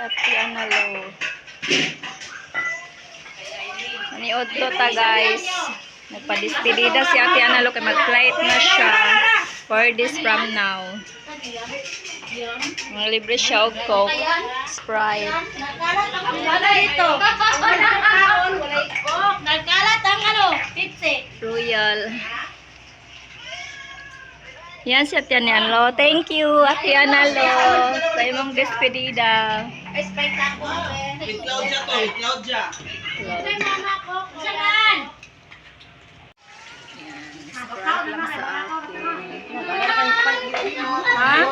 Ate Analo. Maniod to ta guys. Nagpa-despedida si Ate Analo kay mag-flight na siya 4 days from now. Mga libre siya og Coke, Sprite. Nagkalat ito. Nagkalat ang ano, Pepsi. Royal. Yan si Ate Analo. Thank you, Ate Analo, sa imong despedida. Sprite ako. With Claudia to, with Claudia. Mama ko. Saan? Sprite lang sa akin. Ha?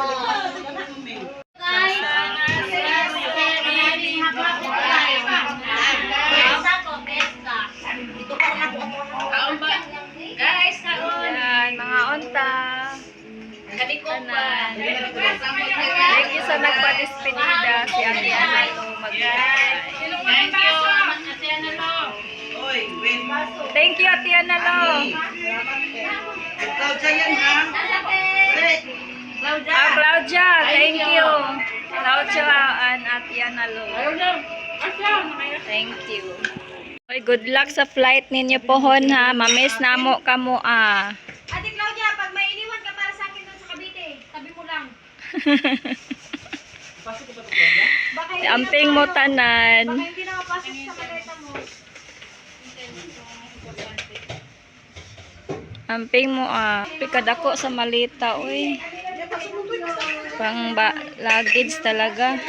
Guys, Yan, mga onta. Kanan. Thank you sa nagpa-despedida si Ate Analo. Thank you. Ate Analo. Oy, wait. Thank you, Ate Analo. With Claudia yan ha. Claudia, thank you. Claudia and Ate Analo. Thank you. Oy, good luck sa flight ninyo pohon ha. Mamiss na mo kamo ah. Ate Claudia, pag may iniwan ka para sa akin doon sa Cavite, tabi mo lang. Baka hindi Amping mo tanan. Baka hindi na mapasok sa maleta mo. Amping mo ah. Pikadako sa malita oy. Pang luggage talaga.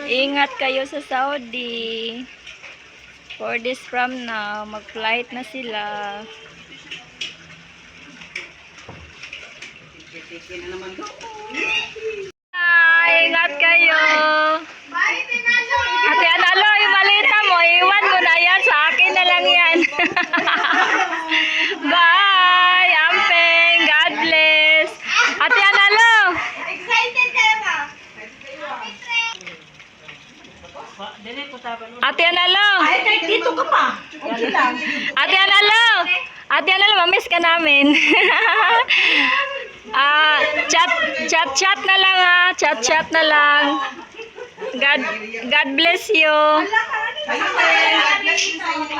Ingat kayo sa Saudi. 4 days from now, mag-flight na sila. Ingat kayo. Ate Analo, yung malita mo, iwan mo na yan. Sa akin na lang yan. Bye! Amping! God bless! Ate Analo! Excited ka ba? Ate Analo! Ay, kahit dito ka pa. Okay lang. Ate Analo! Ate Analo, mamiss ka namin. Chat na lang ha. Chat na lang. God bless you. God bless you sa inyo.